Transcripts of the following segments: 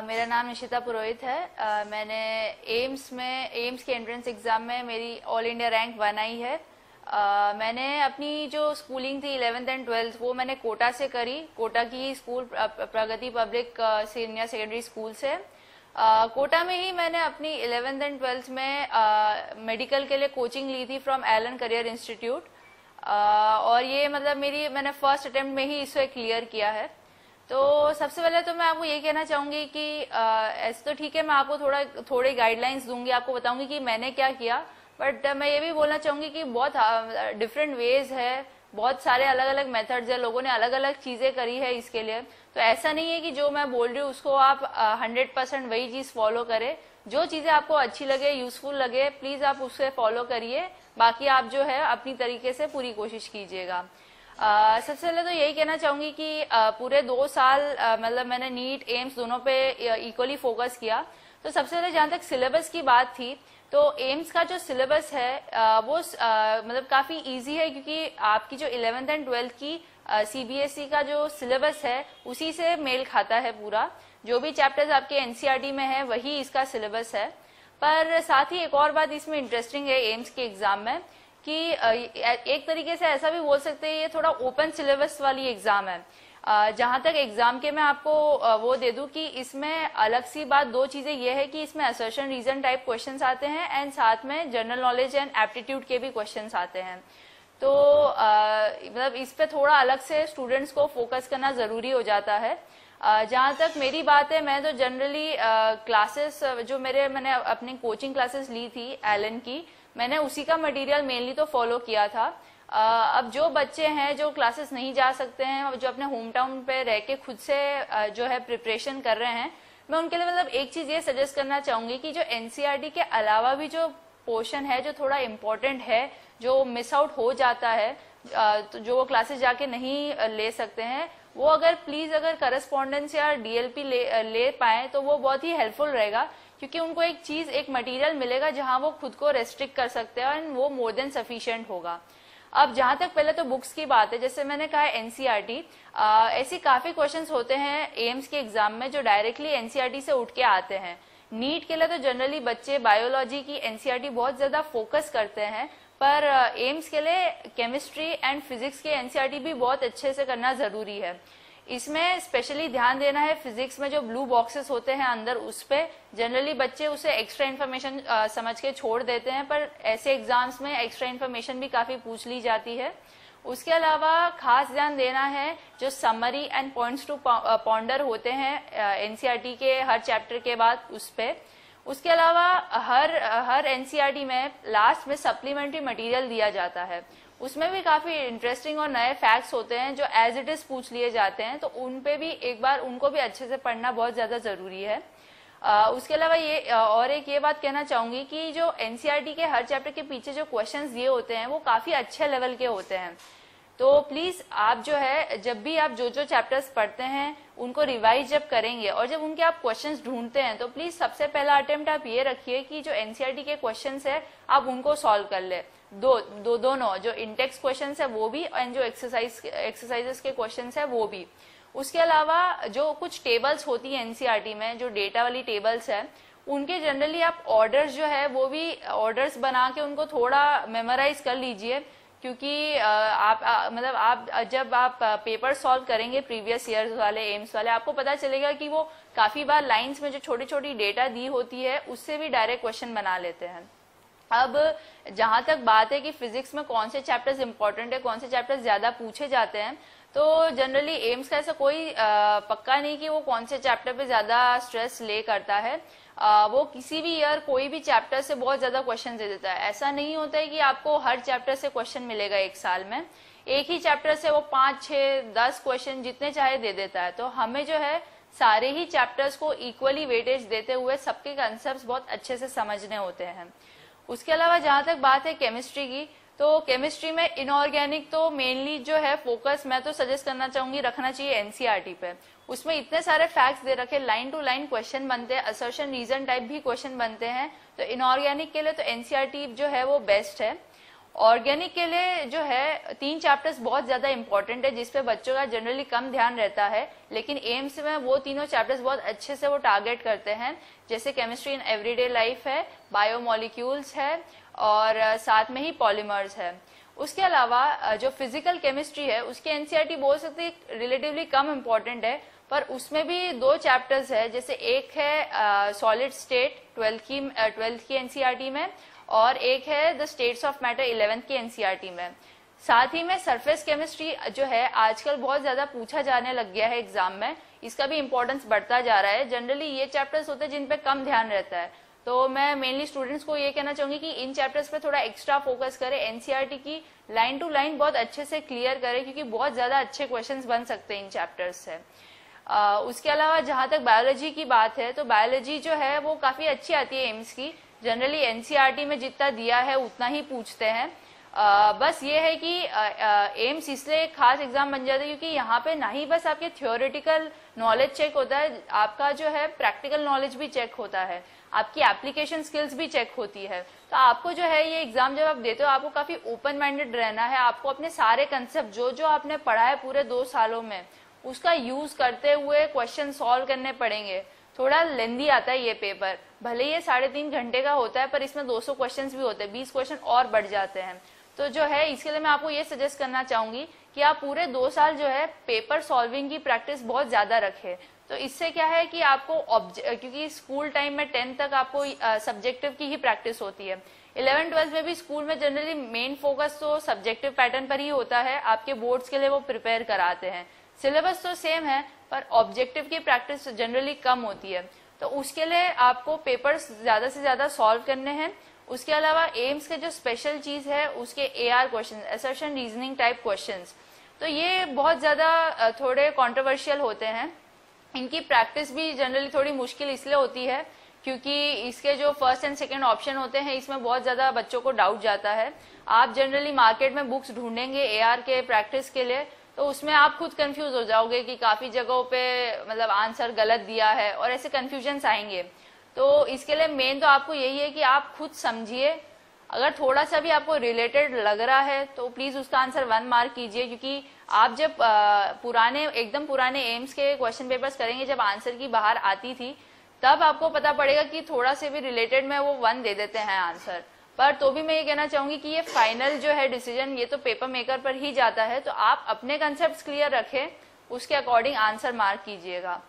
मेरा नाम निशिता पुरोहित है। मैंने एम्स के एंट्रेंस एग्जाम में मेरी ऑल इंडिया रैंक 1 आई है। मैंने अपनी जो स्कूलिंग थी 11th एंड 12th वो मैंने कोटा से करी। कोटा की स्कूल प्रगति पब्लिक सीनियर सेकेंडरी स्कूल से। कोटा में ही मैंने अपनी 11th एंड 12th में मेडिकल के लिए कोचिंग ली थी फ्रॉम एलन करियर इंस्टीट्यूट। और ये मतलब मैंने फर्स्ट अटेम्प्ट में ही इसे क्लियर किया है। तो सबसे पहले तो मैं आपको ये कहना चाहूंगी कि ऐसे तो ठीक है, मैं आपको थोड़ी गाइडलाइंस दूंगी, आपको बताऊंगी कि मैंने क्या किया। बट मैं ये भी बोलना चाहूंगी कि बहुत डिफरेंट वेज है, बहुत सारे अलग अलग मेथड्स है, लोगों ने अलग अलग चीजें करी है इसके लिए। तो ऐसा नहीं है कि जो मैं बोल रही हूँ उसको आप 100% वही चीज फॉलो करें। जो चीजें आपको अच्छी लगे, यूजफुल लगे, प्लीज आप उसे फॉलो करिए। बाकी आप जो है अपनी तरीके से पूरी कोशिश कीजिएगा। सबसे पहले तो यही कहना चाहूंगी कि पूरे 2 साल मतलब मैंने नीट एम्स दोनों पे इक्वली फोकस किया। तो सबसे पहले जहां तक सिलेबस की बात थी, तो एम्स का जो सिलेबस है वो मतलब काफी इजी है, क्योंकि आपकी जो 11th एंड 12th की सीबीएसई का जो सिलेबस है उसी से मेल खाता है पूरा। जो भी चैप्टर्स आपके एनसीईआरटी में है वही इसका सिलेबस है। पर साथ ही एक और बात इसमें इंटरेस्टिंग है एम्स के एग्जाम में कि एक तरीके से ऐसा भी बोल सकते हैं ये थोड़ा ओपन सिलेबस वाली एग्जाम है। जहां तक एग्जाम के मैं आपको वो दे दूं कि इसमें अलग सी बात 2 चीजें ये है कि इसमें असर्शन रीजन टाइप क्वेश्चंस आते हैं एंड साथ में जनरल नॉलेज एंड एप्टीट्यूड के भी क्वेश्चंस आते हैं। तो मतलब इस पे थोड़ा अलग से स्टूडेंट्स को फोकस करना जरूरी हो जाता है। जहां तक मेरी बात है, मैं तो जनरली क्लासेस जो मैंने अपनी कोचिंग क्लासेस ली थी एलन की, मैंने उसी का मटेरियल मेनली तो फॉलो किया था। अब जो बच्चे हैं जो क्लासेस नहीं जा सकते हैं, जो अपने होम टाउन पे रह के खुद से जो है प्रिपरेशन कर रहे हैं, मैं उनके लिए मतलब एक चीज ये सजेस्ट करना चाहूंगी कि जो एनसीईआरटी के अलावा भी जो पोर्शन है जो थोड़ा इम्पोर्टेंट है, जो मिस आउट हो जाता है, तो जो वो क्लासेस जाके नहीं ले सकते हैं, वो अगर प्लीज अगर करस्पॉन्डेंस या डीएलपी ले पाए तो वो बहुत ही हेल्पफुल रहेगा, क्योंकि उनको एक मटेरियल मिलेगा जहां वो खुद को रेस्ट्रिक्ट कर सकते हैं एंड वो मोर देन सफिशिएंट होगा। अब जहां तक पहले तो बुक्स की बात है, जैसे मैंने कहा एनसीईआरटी, ऐसी काफी क्वेश्चंस होते हैं एम्स के एग्जाम में जो डायरेक्टली एनसीईआरटी से उठ के आते हैं। नीट के लिए तो जनरली बच्चे बायोलॉजी की एनसीईआरटी बहुत ज्यादा फोकस करते हैं, पर एम्स के लिए केमिस्ट्री एंड फिजिक्स के एनसीईआरटी भी बहुत अच्छे से करना जरूरी है। इसमें स्पेशली ध्यान देना है फिजिक्स में जो ब्लू बॉक्सेस होते हैं अंदर, उस पे जनरली बच्चे उसे एक्स्ट्रा इन्फॉर्मेशन समझ के छोड़ देते हैं, पर ऐसे एग्जाम्स में एक्स्ट्रा इन्फॉर्मेशन भी काफी पूछ ली जाती है। उसके अलावा खास ध्यान देना है जो summary and points to ponder होते हैं एनसीईआरटी के हर चैप्टर के बाद, उस पे। उसके अलावा हर एनसीईआरटी में लास्ट में सप्लीमेंट्री मटेरियल दिया जाता है, उसमें भी काफी इंटरेस्टिंग और नए फैक्ट्स होते हैं जो एज इट इज पूछ लिए जाते हैं, तो उन पे भी एक बार उनको भी अच्छे से पढ़ना बहुत ज्यादा जरूरी है। उसके अलावा ये बात कहना चाहूंगी कि जो एनसीईआरटी के हर चैप्टर के पीछे जो क्वेश्चंस दिए होते हैं वो काफी अच्छे लेवल के होते हैं। तो प्लीज आप जो है जब भी आप जो चैप्टर्स पढ़ते हैं उनको रिवाइज जब करेंगे और जब उनके आप क्वेश्चंस ढूंढते हैं, तो प्लीज सबसे पहला अटेम्प्ट आप ये रखिए कि जो एनसीईआरटी के क्वेश्चंस है आप उनको सॉल्व कर ले। दोनों जो इंटेक्स्ट क्वेश्चंस है वो भी एंड जो एक्सरसाइजेस के क्वेश्चंस है वो भी। उसके अलावा जो कुछ टेबल्स होती है एनसीईआरटी में, जो डेटा वाली टेबल्स है, उनके जनरली आप ऑर्डर्स जो है वो भी ऑर्डर्स बना के उनको थोड़ा मेमोराइज कर लीजिए, क्योंकि आप जब आप पेपर सॉल्व करेंगे प्रीवियस ईयर्स वाले एम्स वाले, आपको पता चलेगा कि वो काफी बार लाइंस में जो छोटी छोटी डेटा दी होती है उससे भी डायरेक्ट क्वेश्चन बना लेते हैं। अब जहां तक बात है कि फिजिक्स में कौन से चैप्टर्स इंपॉर्टेंट है, कौन से चैप्टर्स ज्यादा पूछे जाते हैं, तो जनरली एम्स का ऐसा कोई पक्का नहीं कि वो कौन से चैप्टर पे ज्यादा स्ट्रेस ले करता है। वो किसी भी ईयर कोई भी चैप्टर से बहुत ज्यादा क्वेश्चन दे देता है। ऐसा नहीं होता है कि आपको हर चैप्टर से क्वेश्चन मिलेगा एक साल में, एक ही चैप्टर से वो 5, 6, 10 क्वेश्चन जितने चाहे दे देता है। तो हमें जो है सारे ही चैप्टर्स को इक्वली वेटेज देते हुए सबके कंसेप्ट बहुत अच्छे से समझने होते हैं। उसके अलावा जहां तक बात है केमिस्ट्री की, तो केमिस्ट्री में इनऑर्गेनिक तो मेनली जो है फोकस मैं तो सजेस्ट करना चाहूंगी रखना चाहिए एनसीईआरटी पे। उसमें इतने सारे फैक्ट्स दे रखे, लाइन टू लाइन क्वेश्चन बनते हैं, असर्शन रीजन टाइप भी क्वेश्चन बनते हैं, तो इनऑर्गेनिक के लिए तो एनसीईआरटी जो है वो बेस्ट है। ऑर्गेनिक के लिए जो है 3 चैप्टर्स बहुत ज्यादा इंपॉर्टेंट है, जिसपे बच्चों का जनरली कम ध्यान रहता है, लेकिन एम्स में वो तीनों चैप्टर्स बहुत अच्छे से वो टारगेट करते हैं। जैसे केमिस्ट्री इन एवरीडे लाइफ है, बायोमोलिक्यूल्स है और साथ में ही पॉलीमर्स है। उसके अलावा जो फिजिकल केमिस्ट्री है उसके एनसीईआरटी बोल सकते हैं रिलेटिवली कम इम्पोर्टेंट है, पर उसमें भी 2 चैप्टर्स है। जैसे एक है सॉलिड स्टेट 12th की एनसीईआरटी में, और एक है the states of matter 11th की एनसीईआरटी में। साथ ही में सरफेस केमिस्ट्री जो है आजकल बहुत ज्यादा पूछा जाने लग गया है एग्जाम में, इसका भी इंपॉर्टेंस बढ़ता जा रहा है। जनरली ये चैप्टर्स होते हैं जिन पे कम ध्यान रहता है, तो मैं मेनली स्टूडेंट्स को ये कहना चाहूंगी कि इन चैप्टर्स पे थोड़ा एक्स्ट्रा फोकस करें, एनसीईआरटी की लाइन टू लाइन बहुत अच्छे से क्लियर करें, क्योंकि बहुत ज्यादा अच्छे क्वेश्चंस बन सकते हैं इन चैप्टर्स से। उसके अलावा जहां तक बायोलॉजी की बात है, तो बायोलॉजी जो है वो काफी अच्छी आती है एम्स की। जनरली एनसीईआरटी में जितना दिया है उतना ही पूछते हैं। बस ये है कि एम्स इसलिए खास एग्जाम बन जाता है क्योंकि यहाँ पे ना ही बस आपके थ्योरेटिकल नॉलेज चेक होता है, आपका जो है प्रैक्टिकल नॉलेज भी चेक होता है, आपकी एप्लीकेशन स्किल्स भी चेक होती है। तो आपको जो है ये एग्जाम जब आप देते हो आपको काफी ओपन माइंडेड रहना है। आपको अपने सारे कंसेप्ट जो जो आपने पढ़ा है पूरे 2 सालों में उसका यूज करते हुए क्वेश्चन सॉल्व करने पड़ेंगे। थोड़ा लेंदी आता है ये पेपर, भले ये 3.5 घंटे का होता है, पर इसमें 200 क्वेश्चन भी होते हैं, 20 क्वेश्चन और बढ़ जाते हैं। तो जो है इसके लिए मैं आपको ये सजेस्ट करना चाहूंगी कि आप पूरे 2 साल जो है पेपर सॉल्विंग की प्रैक्टिस बहुत ज्यादा रखें। तो इससे क्या है कि आपको क्योंकि स्कूल टाइम में 10th तक आपको सब्जेक्टिव की ही प्रैक्टिस होती है, 11th-12th में भी स्कूल में जनरली मेन फोकस तो सब्जेक्टिव पैटर्न पर ही होता है, आपके बोर्ड्स के लिए वो प्रिपेयर कराते हैं। सिलेबस तो सेम है पर ऑब्जेक्टिव की प्रैक्टिस जनरली कम होती है, तो उसके लिए आपको पेपर्स ज्यादा से ज्यादा सॉल्व करने हैं। उसके अलावा एम्स के जो स्पेशल चीज है उसके AR question, assertion reasoning type questions, तो ये बहुत ज्यादा थोड़े कंट्रोवर्शियल होते हैं। इनकी प्रैक्टिस भी जनरली थोड़ी मुश्किल इसलिए होती है क्योंकि इसके जो फर्स्ट एंड सेकंड ऑप्शन होते हैं इसमें बहुत ज्यादा बच्चों को डाउट जाता है। आप जनरली मार्केट में बुक्स ढूंढेंगे एआर के प्रैक्टिस के लिए, तो उसमें आप खुद कंफ्यूज हो जाओगे कि काफी जगहों पे मतलब आंसर गलत दिया है और ऐसे कंफ्यूजन्स आएंगे। तो इसके लिए मेन तो आपको यही है कि आप खुद समझिए, अगर थोड़ा सा भी आपको रिलेटेड लग रहा है तो प्लीज उसका आंसर 1 मार्क कीजिए, क्योंकि आप जब एकदम पुराने एम्स के क्वेश्चन पेपर्स करेंगे, जब आंसर की बाहर आती थी तब आपको पता पड़ेगा कि थोड़ा से भी रिलेटेड में वो 1 दे देते हैं आंसर। पर तो भी मैं ये कहना चाहूंगी कि ये फाइनल जो है डिसीजन ये तो पेपर मेकर पर ही जाता है, तो आप अपने कंसेप्ट क्लियर रखें, उसके अकॉर्डिंग आंसर मार्क कीजिएगा।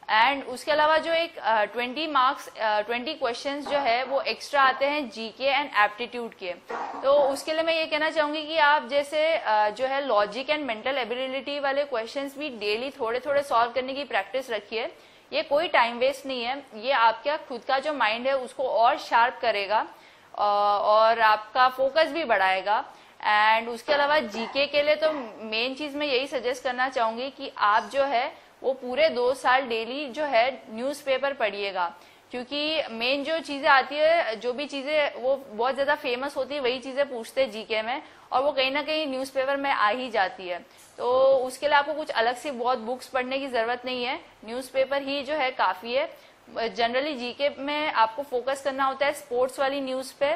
एंड उसके अलावा जो एक 20 क्वेश्चंस जो है वो एक्स्ट्रा आते हैं जीके एंड एप्टीट्यूड के, तो उसके लिए मैं ये कहना चाहूंगी कि आप जैसे जो है लॉजिक एंड मेंटल एबिलिटी वाले क्वेश्चंस भी डेली थोड़े थोड़े सॉल्व करने की प्रैक्टिस रखिए। ये कोई टाइम वेस्ट नहीं है, ये आपका खुद का जो माइंड है उसको और शार्प करेगा और आपका फोकस भी बढ़ाएगा। एंड उसके अलावा जीके के लिए तो मेन चीज मैं यही सजेस्ट करना चाहूंगी कि आप जो है वो पूरे 2 साल डेली जो है न्यूज़पेपर पढ़िएगा, क्योंकि मेन जो चीजें आती है, जो भी चीजें वो बहुत ज्यादा फेमस होती है वही चीजें पूछते हैं जीके में, और वो कहीं ना कहीं न्यूज़पेपर में आ ही जाती है। तो उसके लिए आपको कुछ अलग से बहुत बुक्स पढ़ने की जरूरत नहीं है, न्यूज़पेपर ही जो है काफी है। जनरली जीके में आपको फोकस करना होता है स्पोर्ट्स वाली न्यूज पे,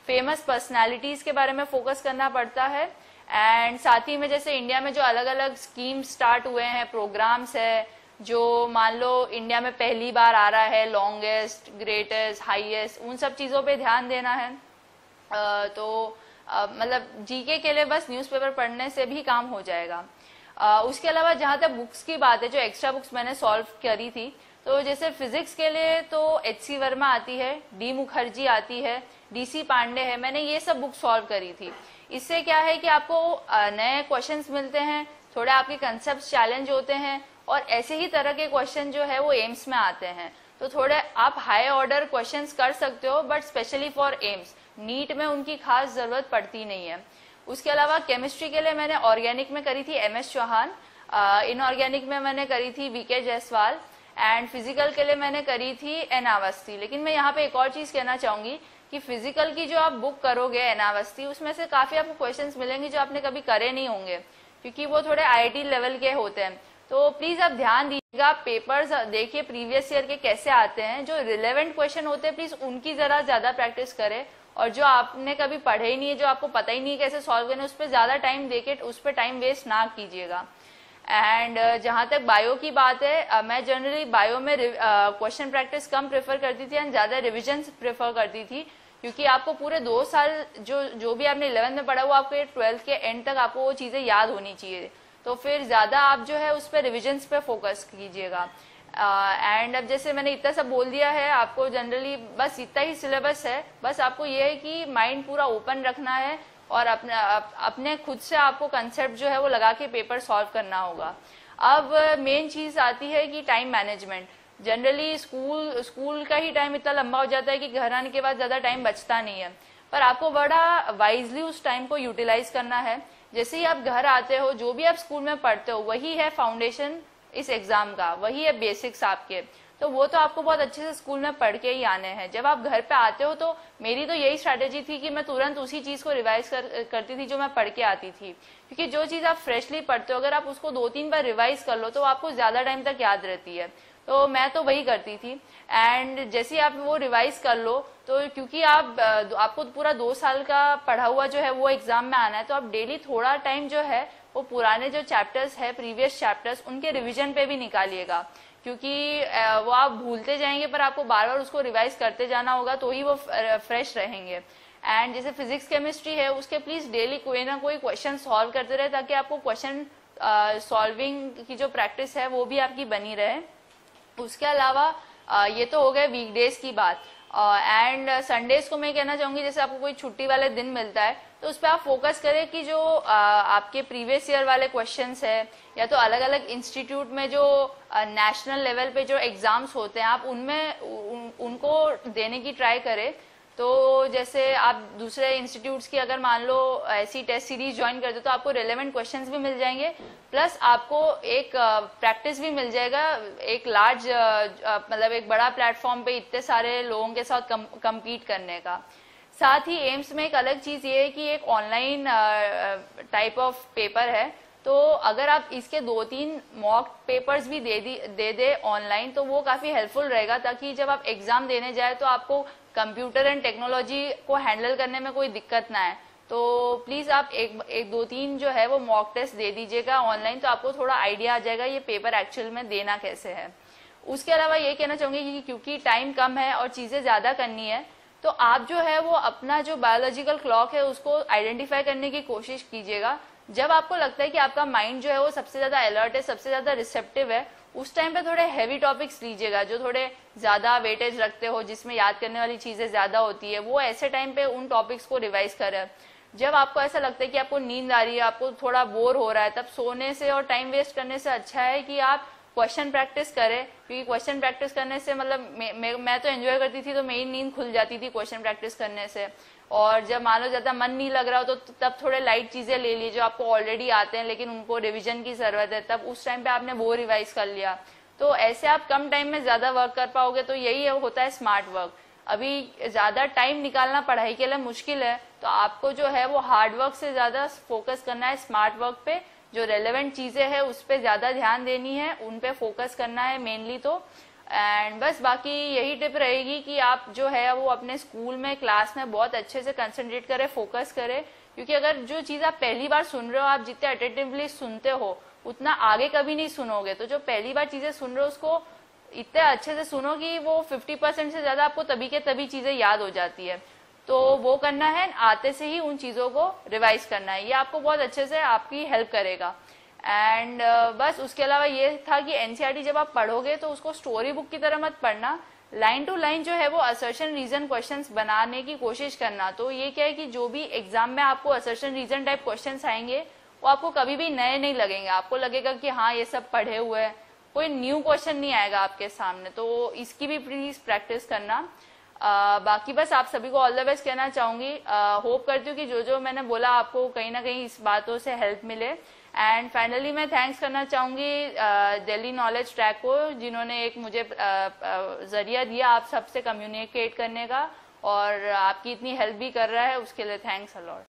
फेमस पर्सनालिटीज के बारे में फोकस करना पड़ता है, एंड साथ ही में जैसे इंडिया में जो अलग अलग स्कीम स्टार्ट हुए हैं, प्रोग्राम्स है जो मान लो इंडिया में पहली बार आ रहा है, लॉन्गेस्ट, ग्रेटेस्ट, हाईएस्ट, उन सब चीजों पे ध्यान देना है। तो मतलब जीके के लिए बस न्यूज़पेपर पढ़ने से भी काम हो जाएगा। उसके अलावा जहां तक बुक्स की बात है, जो एक्स्ट्रा बुक्स मैंने सॉल्व करी थी, तो जैसे फिजिक्स के लिए तो एच.सी. वर्मा आती है, डी मुखर्जी आती है, डी.सी. पांडे है, मैंने ये सब बुक सॉल्व करी थी। इससे क्या है कि आपको नए क्वेश्चंस मिलते हैं, थोड़े आपके कंसेप्ट चैलेंज होते हैं, और ऐसे ही तरह के क्वेश्चन जो है वो एम्स में आते हैं, तो थोड़े आप हाई ऑर्डर क्वेश्चंस कर सकते हो, but specially for AIIMS, NEET में उनकी खास जरूरत पड़ती नहीं है। उसके अलावा केमिस्ट्री के लिए मैंने ऑर्गेनिक में करी थी एम.एस. चौहान, इनऑर्गेनिक में मैंने करी थी वी.के. जायसवाल, एंड फिजिकल के लिए मैंने करी थी एन अवस्थी। लेकिन मैं यहाँ पे एक और चीज कहना चाहूंगी कि फिजिकल की जो आप बुक करोगे एन अवस्थी, उसमें से काफी आपको क्वेश्चंस मिलेंगे जो आपने कभी करे नहीं होंगे, क्योंकि वो थोड़े आईआईटी लेवल के होते हैं। तो प्लीज आप ध्यान दीजिएगा, पेपर्स देखिए प्रीवियस ईयर के कैसे आते हैं, जो रिलेवेंट क्वेश्चन होते हैं प्लीज उनकी जरा ज्यादा प्रैक्टिस करें, और जो आपने कभी पढ़े ही नहीं है, जो आपको पता ही नहीं है कैसे सॉल्व करना है, उस पर ज्यादा टाइम देके उस पर टाइम वेस्ट ना कीजिएगा। एंड जहां तक बायो की बात है, मैं जनरली बायो में क्वेश्चन प्रैक्टिस कम प्रेफर करती थी एंड ज्यादा रिविजन प्रेफर करती थी, क्योंकि आपको पूरे 2 साल जो भी आपने 11th में पढ़ा वो आपके 12th के एंड तक आपको वो चीजें याद होनी चाहिए। तो फिर ज्यादा आप जो है उस पर रिविजन पे फोकस कीजिएगा। एंड अब जैसे मैंने इतना सब बोल दिया है, आपको जनरली बस इतना ही सिलेबस है। बस आपको ये है कि माइंड पूरा ओपन रखना है और अपने खुद से आपको कंसेप्ट जो है वो लगा के पेपर सॉल्व करना होगा। अब मेन चीज आती है कि टाइम मैनेजमेंट। जनरली स्कूल का ही टाइम इतना लंबा हो जाता है कि घर आने के बाद ज्यादा टाइम बचता नहीं है, पर आपको बड़ा वाइजली उस टाइम को यूटिलाइज करना है। जैसे ही आप घर आते हो, जो भी आप स्कूल में पढ़ते हो वही है फाउंडेशन इस एग्जाम का, वही है बेसिक्स आपके। तो वो तो आपको बहुत अच्छे से स्कूल में पढ़ के ही आने हैं। जब आप घर पे आते हो तो मेरी तो यही स्ट्रैटेजी थी कि मैं तुरंत उसी चीज को रिवाइज करती थी जो मैं पढ़ के आती थी, क्योंकि जो चीज आप फ्रेशली पढ़ते हो अगर आप उसको 2-3 बार रिवाइज कर लो तो आपको ज्यादा टाइम तक याद रहती है। तो मैं तो वही करती थी। एंड जैसे आप वो रिवाइज कर लो तो क्योंकि आपको पूरा 2 साल का पढ़ा हुआ जो है वो एग्जाम में आना है, तो आप डेली थोड़ा टाइम जो है वो पुराने जो चैप्टर्स है, प्रीवियस चैप्टर्स, उनके रिवीजन पे भी निकालिएगा, क्योंकि वो आप भूलते जाएंगे पर आपको बार बार उसको रिवाइज करते जाना होगा तो ही वो फ्रेश रहेंगे। एंड जैसे फिजिक्स केमिस्ट्री है उसके प्लीज डेली कोई ना कोई क्वेश्चन सॉल्व करते रहे, ताकि आपको क्वेश्चन सॉल्विंग की जो प्रैक्टिस है वो भी आपकी बनी रहे। उसके अलावा ये तो हो गए वीकडेज की बात। एंड संडेज को मैं कहना चाहूंगी, जैसे आपको कोई छुट्टी वाले दिन मिलता है तो उस पर आप फोकस करें कि जो आपके प्रीवियस ईयर वाले क्वेश्चंस है या तो अलग अलग इंस्टीट्यूट में जो नेशनल लेवल पे जो एग्जाम्स होते हैं आप उनमें उनको देने की ट्राई करें। तो जैसे आप दूसरे इंस्टीट्यूट्स की अगर मान लो ऐसी टेस्ट सीरीज ज्वाइन करते तो आपको रेलेवेंट क्वेश्चंस भी मिल जाएंगे, प्लस आपको एक प्रैक्टिस भी मिल जाएगा, एक लार्ज मतलब एक बड़ा प्लेटफॉर्म पे इतने सारे लोगों के साथ कम्पीट करने का। साथ ही एम्स में एक अलग चीज ये है कि एक ऑनलाइन टाइप ऑफ पेपर है, तो अगर आप इसके 2-3 मॉक पेपर्स भी दे ऑनलाइन तो वो काफी हेल्पफुल रहेगा, ताकि जब आप एग्जाम देने जाए तो आपको कंप्यूटर एंड टेक्नोलॉजी को हैंडल करने में कोई दिक्कत ना है। तो प्लीज आप एक 2-3 जो है वो मॉक टेस्ट दे दीजिएगा ऑनलाइन, तो आपको थोड़ा आइडिया आ जाएगा ये पेपर एक्चुअल में देना कैसे है। उसके अलावा ये कहना चाहूंगी कि क्योंकि टाइम कम है और चीजें ज्यादा करनी है, तो आप जो है वो अपना जो बायोलॉजिकल क्लॉक है उसको आइडेंटिफाई करने की कोशिश कीजिएगा। जब आपको लगता है कि आपका माइंड जो है वो सबसे ज्यादा अलर्ट है, सबसे ज्यादा रिसेप्टिव है, उस टाइम पे थोड़े हैवी टॉपिक्स लीजिएगा जो थोड़े ज्यादा वेटेज रखते हो, जिसमें याद करने वाली चीजें ज्यादा होती है, वो ऐसे टाइम पे उन टॉपिक्स को रिवाइज करें। जब आपको ऐसा लगता है कि आपको नींद आ रही है, आपको थोड़ा बोर हो रहा है, तब सोने से और टाइम वेस्ट करने से अच्छा है कि आप क्वेश्चन प्रैक्टिस करें, क्योंकि क्वेश्चन प्रैक्टिस करने से मतलब मैं तो एंजॉय करती थी, तो मेरी नींद खुल जाती थी क्वेश्चन प्रैक्टिस करने से। और जब मान लो ज्यादा मन नहीं लग रहा हो तो तब थोड़े लाइट चीजें ले लीजिए जो आपको ऑलरेडी आते हैं लेकिन उनको रिवीजन की जरूरत है, तब उस टाइम पे आपने वो रिवाइज कर लिया। तो ऐसे आप कम टाइम में ज्यादा वर्क कर पाओगे, तो यही होता है स्मार्ट वर्क। अभी ज्यादा टाइम निकालना पढ़ाई के लिए मुश्किल है, तो आपको जो है वो हार्ड वर्क से ज्यादा फोकस करना है स्मार्ट वर्क पे, जो रेलेवेंट चीजें हैं उस पर ज्यादा ध्यान देनी है, उन पे फोकस करना है मेनली। तो एंड बस बाकी यही टिप रहेगी कि आप जो है वो अपने स्कूल में क्लास में बहुत अच्छे से कंसंट्रेट करें, फोकस करें, क्योंकि अगर जो चीज आप पहली बार सुन रहे हो, आप जितने अटेंटिवली सुनते हो उतना आगे कभी नहीं सुनोगे। तो जो पहली बार चीजें सुन रहे हो उसको इतने अच्छे से सुनो कि वो 50% से ज्यादा आपको तभी के तभी चीजें याद हो जाती है। तो वो करना है, आते से ही उन चीजों को रिवाइज करना है, ये आपको बहुत अच्छे से आपकी हेल्प करेगा। एंड बस उसके अलावा ये था कि एनसीईआरटी जब आप पढ़ोगे तो उसको स्टोरी बुक की तरह मत पढ़ना, लाइन टू लाइन जो है वो असर्शन रीजन क्वेश्चंस बनाने की कोशिश करना। तो ये क्या है कि जो भी एग्जाम में आपको असर्शन रीजन टाइप क्वेश्चंस आएंगे वो आपको कभी भी नए नहीं लगेंगे, आपको लगेगा कि हाँ ये सब पढ़े हुए हैं, कोई न्यू क्वेश्चन नहीं आएगा आपके सामने। तो इसकी भी प्लीज प्रैक्टिस करना। बाकी बस आप सभी को ऑल द बेस्ट कहना चाहूंगी। होप करती हूँ कि जो जो मैंने बोला आपको कहीं ना कहीं इस बातों से हेल्प मिले। एंड फाइनली मैं थैंक्स करना चाहूंगी दिल्ली नॉलेज ट्रैक को, जिन्होंने एक मुझे जरिया दिया आप सबसे कम्युनिकेट करने का, और आपकी इतनी हेल्प भी कर रहा है, उसके लिए थैंक्स अ लॉट।